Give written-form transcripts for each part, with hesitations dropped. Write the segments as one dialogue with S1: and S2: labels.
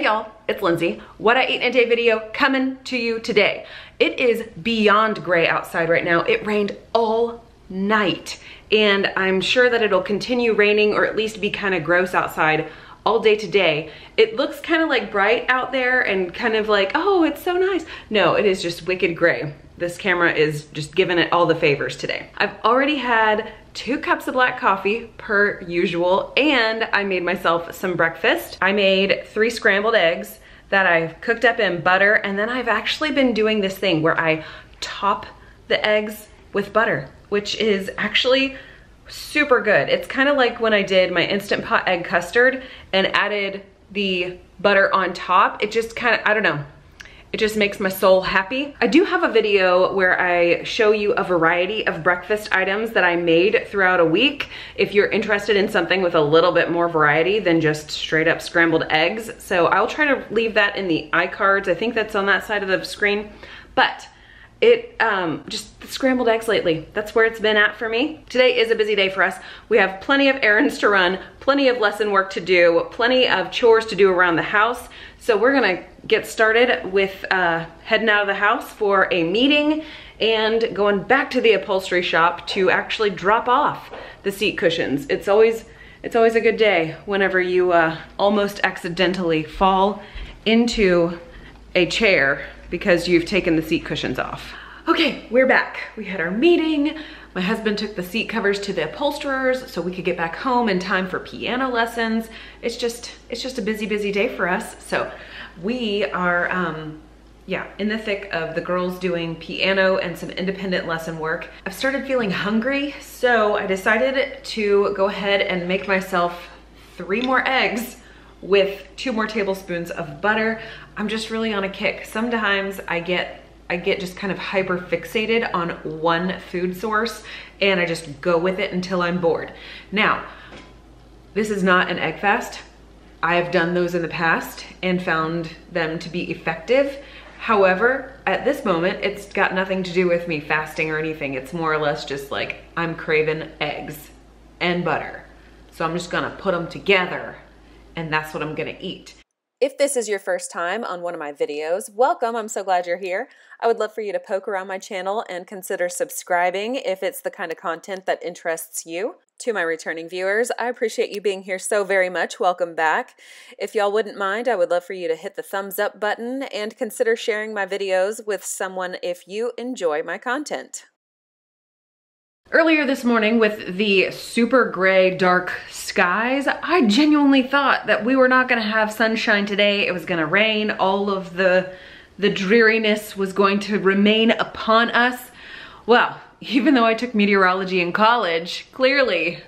S1: y'all, it's Lindsay. What I eat in a day video coming to you today. It is beyond gray outside right now. It rained all night and I'm sure that it'll continue raining or at least be kind of gross outside all day today. It looks kind of like bright out there and kind of like, oh, it's so nice. No, it is just wicked gray. This camera is just giving it all the favors today. I've already had 2 cups of black coffee per usual, and I made myself some breakfast. I made 3 scrambled eggs that I've cooked up in butter, and then I've actually been doing this thing where I top the eggs with butter, which is actually super good. It's kind of like when I did my Instant Pot egg custard and added the butter on top. It just kind of, I don't know, it just makes my soul happy. I do have a video where I show you a variety of breakfast items that I made throughout a week if you're interested in something with a little bit more variety than just straight up scrambled eggs. So I'll try to leave that in the iCards. I think that's on that side of the screen. But it, just the scrambled eggs lately, that's where it's been at for me. Today is a busy day for us. We have plenty of errands to run, plenty of lesson work to do, plenty of chores to do around the house. So we're gonna get started with heading out of the house for a meeting and going back to the upholstery shop to actually drop off the seat cushions. It's always a good day whenever you almost accidentally fall into a chair because you've taken the seat cushions off. Okay, we're back. We had our meeting. My husband took the seat covers to the upholsterers so we could get back home in time for piano lessons. It's just a busy day for us. So we are, in the thick of the girls doing piano and some independent lesson work. I've started feeling hungry, so I decided to go ahead and make myself 3 more eggs with 2 more tablespoons of butter. I'm just really on a kick. Sometimes I get just kind of hyper fixated on one food source and I just go with it until I'm bored. Now, this is not an egg fast. I have done those in the past and found them to be effective. However, at this moment, it's got nothing to do with me fasting or anything. It's more or less just like I'm craving eggs and butter. So I'm just gonna put them together and that's what I'm gonna eat. If this is your first time on one of my videos, welcome, I'm so glad you're here. I would love for you to poke around my channel and consider subscribing if it's the kind of content that interests you. To my returning viewers, I appreciate you being here so very much. Welcome back. If y'all wouldn't mind, I would love for you to hit the thumbs up button and consider sharing my videos with someone if you enjoy my content. Earlier this morning with the super gray, dark skies, I genuinely thought that we were not gonna have sunshine today. It was gonna rain. All of the dreariness was going to remain upon us. Well, even though I took meteorology in college, clearly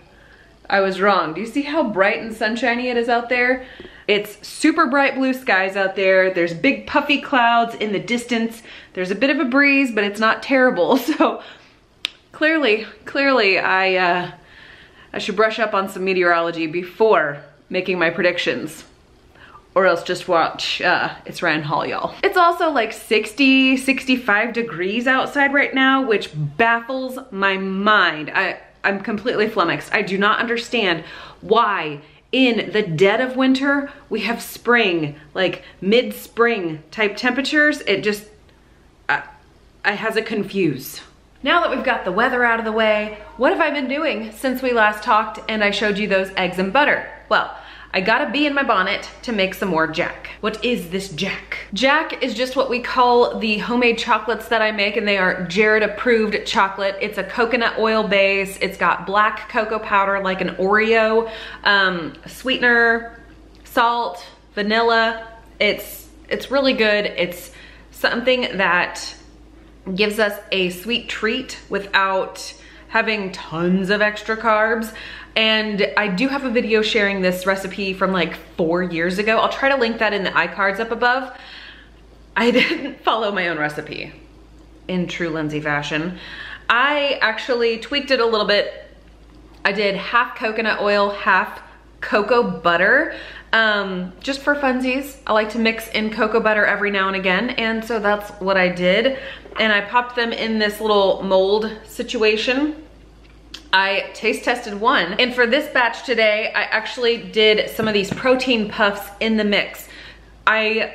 S1: I was wrong. Do you see how bright and sunshiny it is out there? It's super bright blue skies out there. There's big puffy clouds in the distance. There's a bit of a breeze, but it's not terrible. So clearly I should brush up on some meteorology before making my predictions, or else just watch It's Ryan Hall, y'all. It's also like 60, 65 degrees outside right now, which baffles my mind. I'm completely flummoxed. I do not understand why in the dead of winter we have spring, like mid-spring type temperatures. It just, I has it confused. Now that we've got the weather out of the way, what have I been doing since we last talked and I showed you those eggs and butter? Well, I got a bee in my bonnet to make some more Jack. What is this Jack? Jack is just what we call the homemade chocolates that I make, and they are Jared approved chocolate. It's a coconut oil base. It's got black cocoa powder like an Oreo, sweetener, salt, vanilla. It's really good. It's something that gives us a sweet treat without having tons of extra carbs. And I do have a video sharing this recipe from like 4 years ago. I'll try to link that in the iCards up above. I didn't follow my own recipe in true Lindsay fashion. I actually tweaked it a little bit. I did half coconut oil, half cocoa butter, just for funsies. I like to mix in cocoa butter every now and again, and so that's what I did. And I popped them in this little mold situation. I taste tested one, and for this batch today, I actually did some of these protein puffs in the mix. I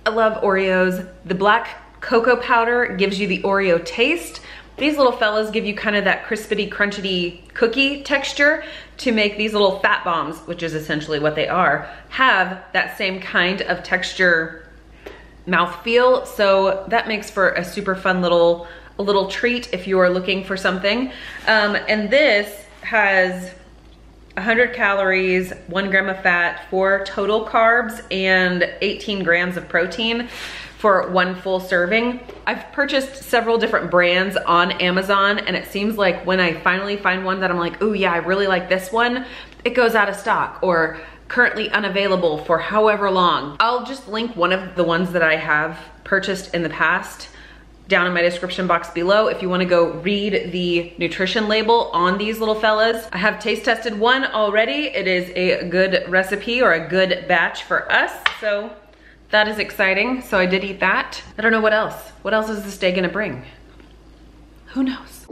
S1: love Oreos. The black cocoa powder gives you the Oreo taste. These little fellas give you kind of that crispity, crunchity cookie texture to make these little fat bombs, which is essentially what they are, have that same kind of texture mouthfeel. So that makes for a super fun little treat if you are looking for something. And this has 100 calories, 1 gram of fat, 4 total carbs, and 18 grams of protein for 1 full serving. I've purchased several different brands on Amazon, and it seems like when I finally find one that I'm like, oh yeah, I really like this one, it goes out of stock or currently unavailable for however long. I'll just link one of the ones that I have purchased in the past down in my description box below if you want to go read the nutrition label on these little fellas. I have taste tested one already. It is a good recipe or a good batch for us, so that is exciting. So I did eat that. I don't know what else. What else is this day gonna bring? Who knows?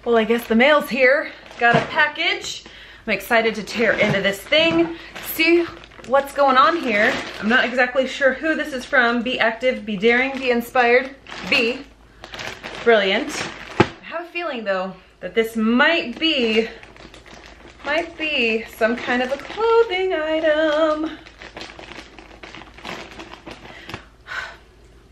S1: Well, I guess the mail's here. Got a package. I'm excited to tear into this thing, see what's going on here. I'm not exactly sure who this is from. Be active, be daring, be inspired, be brilliant. I have a feeling though that this might be some kind of a clothing item.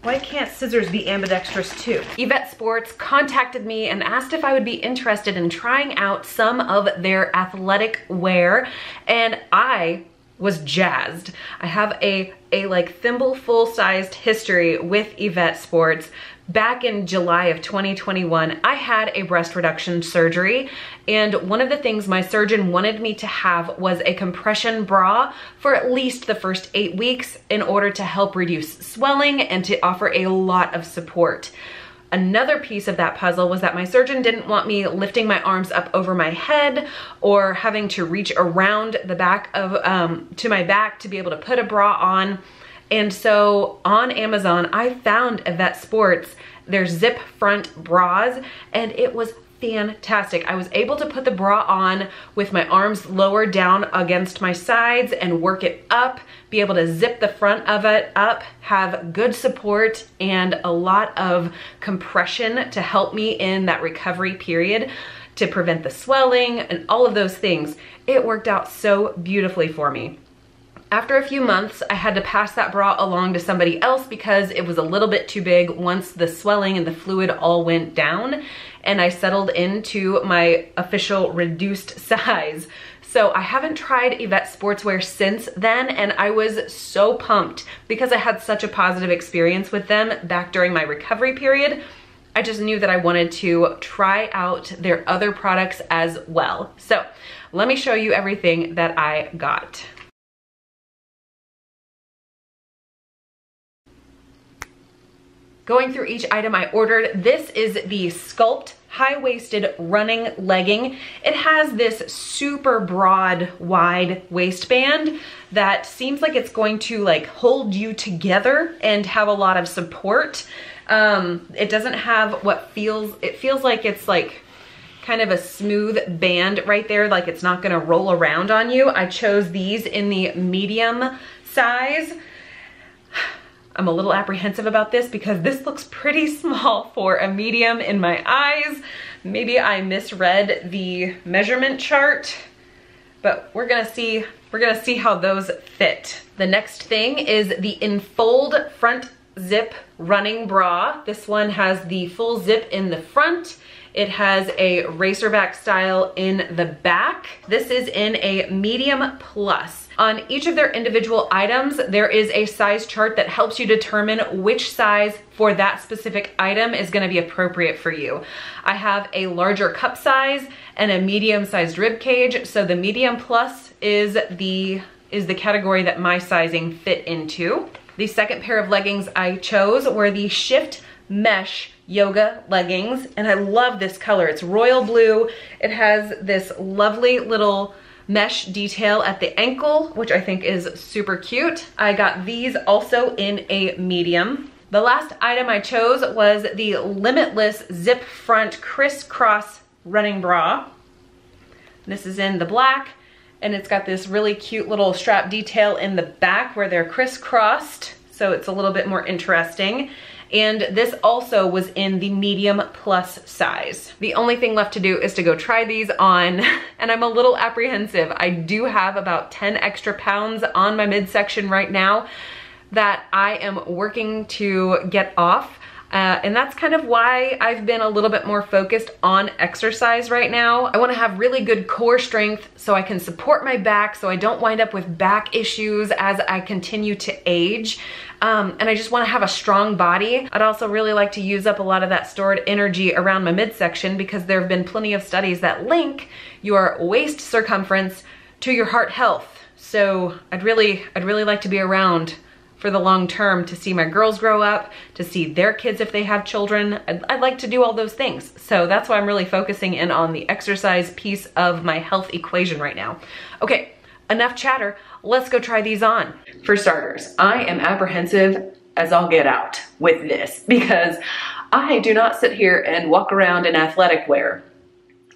S1: Why can't scissors be ambidextrous too? Yvette Sports contacted me and asked if I would be interested in trying out some of their athletic wear, and I was jazzed. I have a like thimble-full sized history with Yvette Sports. Back in July of 2021, I had a breast reduction surgery, and one of the things my surgeon wanted me to have was a compression bra for at least the first 8 weeks in order to help reduce swelling and to offer a lot of support. Another piece of that puzzle was that my surgeon didn't want me lifting my arms up over my head or having to reach around the back of to my back to be able to put a bra on. And so on Amazon, I found Yvette Sports, their zip front bras, and it was fantastic. I was able to put the bra on with my arms lower down against my sides and work it up, be able to zip the front of it up, have good support and a lot of compression to help me in that recovery period to prevent the swelling and all of those things. It worked out so beautifully for me. After a few months, I had to pass that bra along to somebody else because it was a little bit too big once the swelling and the fluid all went down, and I settled into my official reduced size. So I haven't tried Yvette Sportswear since then, and I was so pumped because I had such a positive experience with them back during my recovery period. I just knew that I wanted to try out their other products as well. So let me show you everything that I got. Going through each item I ordered, this is the Sculpt high-waisted running legging. It has this super broad, wide waistband that seems like it's going to like hold you together and have a lot of support. It doesn't have what it feels like it's like kind of a smooth band right there, like it's not gonna roll around on you. I chose these in the medium size. I'm a little apprehensive about this because this looks pretty small for a medium in my eyes. Maybe I misread the measurement chart, but we're gonna see how those fit. The next thing is the Enfold front zip running bra. This one has the full zip in the front. It has a racerback style in the back. This is in a medium plus. On each of their individual items, there is a size chart that helps you determine which size for that specific item is gonna be appropriate for you. I have a larger cup size and a medium-sized rib cage, so the medium plus is the category that my sizing fit into. The second pair of leggings I chose were the Shift Mesh yoga leggings, and I love this color. It's royal blue. It has this lovely little mesh detail at the ankle, which I think is super cute. I got these also in a medium. The last item I chose was the Limitless Zip Front Crisscross Running Bra. This is in the black, and it's got this really cute little strap detail in the back where they're crisscrossed, so it's a little bit more interesting. And this also was in the medium plus size. The only thing left to do is to go try these on, and I'm a little apprehensive. I do have about 10 extra pounds on my midsection right now that I am working to get off. And that's kind of why I've been a little bit more focused on exercise right now. I wanna have really good core strength so I can support my back so I don't wind up with back issues as I continue to age. And I just wanna have a strong body. I'd also really like to use up a lot of that stored energy around my midsection because there have been plenty of studies that link your waist circumference to your heart health. So I'd really like to be around for the long term to see my girls grow up, to see their kids if they have children. I'd like to do all those things. So that's why I'm really focusing in on the exercise piece of my health equation right now. Okay, enough chatter. Let's go try these on. For starters, I am apprehensive as I'll get out with this because I do not sit here and walk around in athletic wear.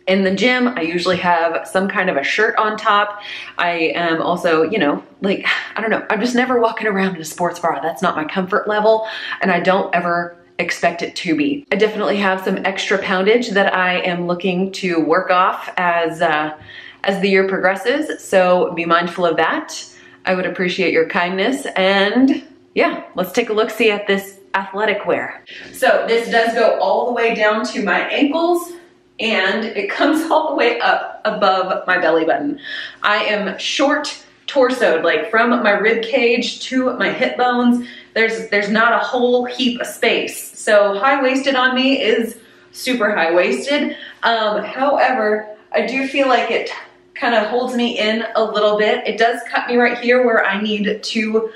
S1: In the gym, I usually have some kind of a shirt on top. I am also, you know, like, I don't know, I'm just never walking around in a sports bra. That's not my comfort level, and I don't ever expect it to be. I definitely have some extra poundage that I am looking to work off as the year progresses, so be mindful of that. I would appreciate your kindness, and yeah, let's take a look-see at this athletic wear. So this does go all the way down to my ankles, and it comes all the way up above my belly button. I am short torsoed, like from my rib cage to my hip bones. There's not a whole heap of space. So high-waisted on me is super high-waisted. However, I do feel like it kind of holds me in a little bit. It does cut me right here where I need to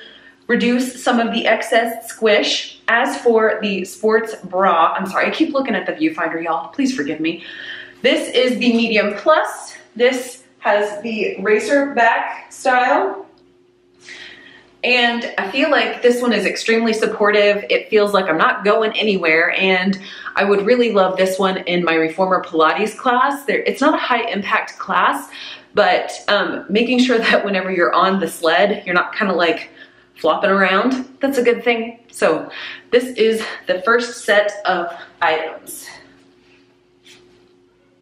S1: reduce some of the excess squish. As for the sports bra, I'm sorry, I keep looking at the viewfinder, y'all. Please forgive me. This is the medium plus. This has the racer back style. And I feel like this one is extremely supportive. It feels like I'm not going anywhere, and I would really love this one in my reformer Pilates class. It's not a high impact class, but making sure that whenever you're on the sled, you're not kind of like flopping around. That's a good thing. So this is the first set of items.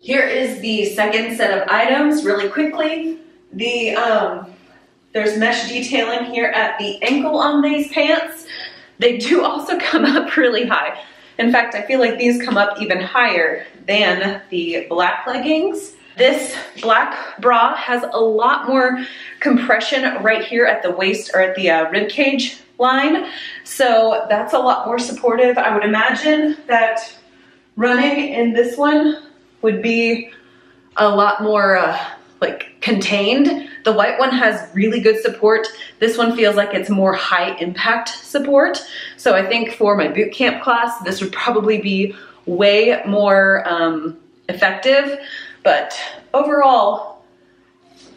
S1: Here is the second set of items really quickly. There's mesh detailing here at the ankle on these pants. They do also come up really high. In fact, I feel like these come up even higher than the black leggings. This black bra has a lot more compression right here at the waist or at the rib cage line. So that's a lot more supportive. I would imagine that running in this one would be a lot more like contained. The white one has really good support. This one feels like it's more high impact support. So I think for my boot camp class, this would probably be way more effective. But overall,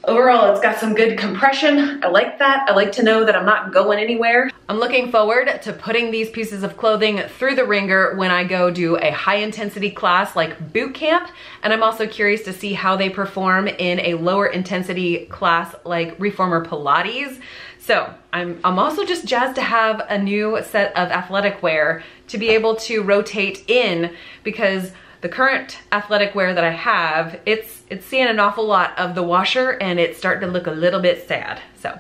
S1: it's got some good compression. I like that. I like to know that I'm not going anywhere. I'm looking forward to putting these pieces of clothing through the ringer when I go do a high intensity class like boot camp. And I'm also curious to see how they perform in a lower intensity class like reformer Pilates. So I'm also just jazzed to have a new set of athletic wear to be able to rotate in, because the current athletic wear that I have, it's seeing an awful lot of the washer, and it's starting to look a little bit sad. So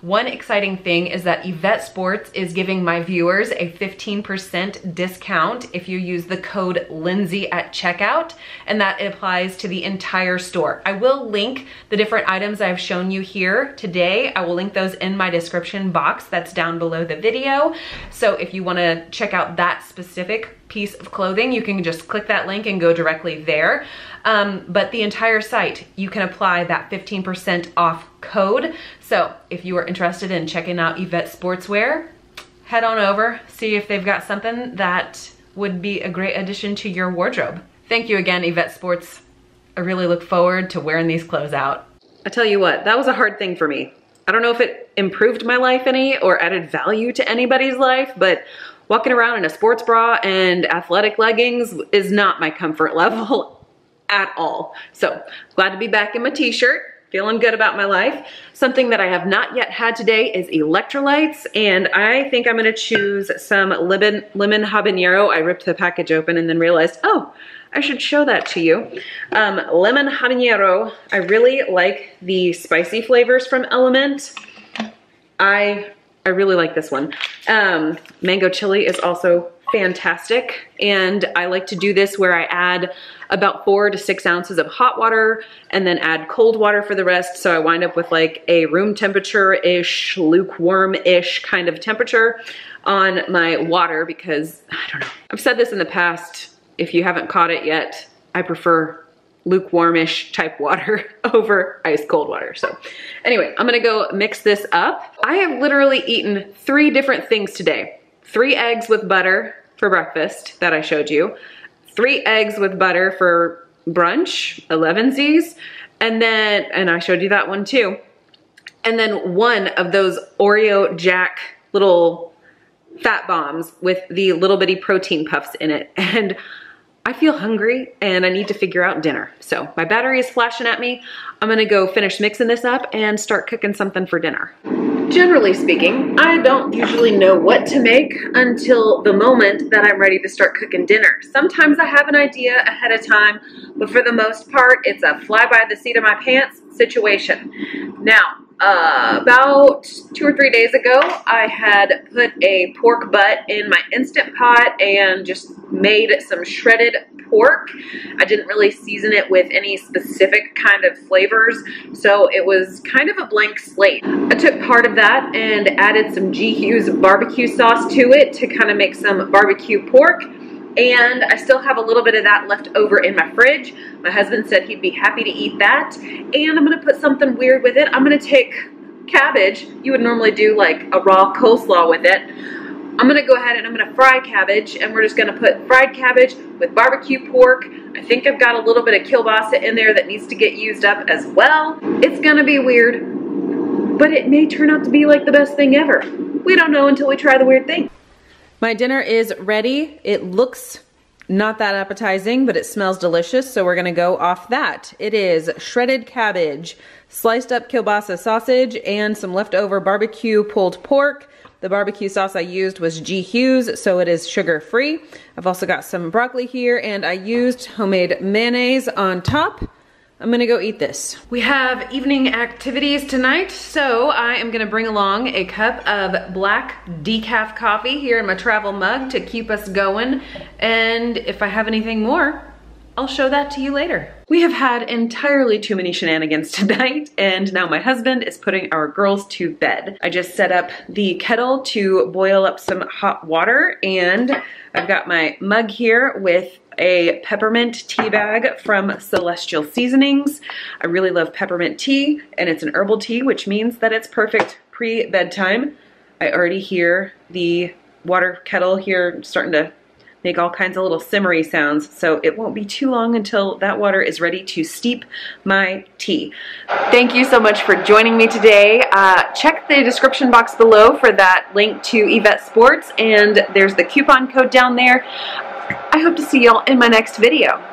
S1: one exciting thing is that Yvette Sports is giving my viewers a 15% discount if you use the code Lindsey at checkout, and that applies to the entire store. I will link the different items I've shown you here today. I will link those in my description box that's down below the video. So if you want to check out that specific piece of clothing, you can just click that link and go directly there. But the entire site, you can apply that 15% off code. So if you are interested in checking out Yvette Sportswear, head on over, see if they've got something that would be a great addition to your wardrobe. Thank you again, Yvette Sports. I really look forward to wearing these clothes out. I tell you what, that was a hard thing for me. I don't know if it improved my life any or added value to anybody's life, but walking around in a sports bra and athletic leggings is not my comfort level at all. So glad to be back in my t-shirt, feeling good about my life. Something that I have not yet had today is electrolytes, and I think I'm gonna choose some lemon habanero. I ripped the package open and then realized, oh, I should show that to you. Lemon habanero. I really like the spicy flavors from Element. I really like this one. Mango chili is also fantastic, and I like to do this where I add about 4 to 6 ounces of hot water and then add cold water for the rest, so I wind up with like a room temperature-ish, lukewarm-ish kind of temperature on my water, because I don't know. I've said this in the past. If you haven't caught it yet, I prefer lukewarmish type water over ice cold water. So anyway, I'm gonna go mix this up. I have literally eaten 3 different things today. 3 eggs with butter for breakfast that I showed you. 3 eggs with butter for brunch, 11sies. And I showed you that one too. And then 1 of those Oreo Jack little fat bombs with the little bitty protein puffs in it. And I feel hungry and I need to figure out dinner. So my battery is flashing at me. I'm gonna go finish mixing this up and start cooking something for dinner. Generally speaking, I don't usually know what to make until the moment that I'm ready to start cooking dinner. Sometimes I have an idea ahead of time, but for the most part, it's a fly by the seat of my pants situation. Now, about 2 or 3 days ago, I had put a pork butt in my Instant Pot and just made some shredded pork. I didn't really season it with any specific kind of flavors, so it was kind of a blank slate. I took part of that and added some G.Hugh's barbecue sauce to it to kind of make some barbecue pork. And I still have a little bit of that left over in my fridge. My husband said he'd be happy to eat that. And I'm gonna put something weird with it. I'm gonna take cabbage. You would normally do like a raw coleslaw with it. I'm gonna go ahead and I'm gonna fry cabbage, and we're just gonna put fried cabbage with barbecue pork. I think I've got a little bit of kielbasa in there that needs to get used up as well. It's gonna be weird, but it may turn out to be like the best thing ever. We don't know until we try the weird thing. My dinner is ready. It looks not that appetizing, but it smells delicious, so we're gonna go off that. It is shredded cabbage, sliced up kielbasa sausage, and some leftover barbecue pulled pork. The barbecue sauce I used was G.Hugh's, so it is sugar-free. I've also got some broccoli here, and I used homemade mayonnaise on top. I'm gonna go eat this. We have evening activities tonight, so I am gonna bring along a cup of black decaf coffee here in my travel mug to keep us going. And if I have anything more, I'll show that to you later. We have had entirely too many shenanigans tonight, and now my husband is putting our girls to bed. I just set up the kettle to boil up some hot water, and I've got my mug here with a peppermint tea bag from Celestial Seasonings. I really love peppermint tea, and it's an herbal tea, which means that it's perfect pre-bedtime. I already hear the water kettle here starting to make all kinds of little simmery sounds, so it won't be too long until that water is ready to steep my tea. Thank you so much for joining me today. Check the description box below for that link to Yvette Sports, and there's the coupon code down there. I hope to see y'all in my next video.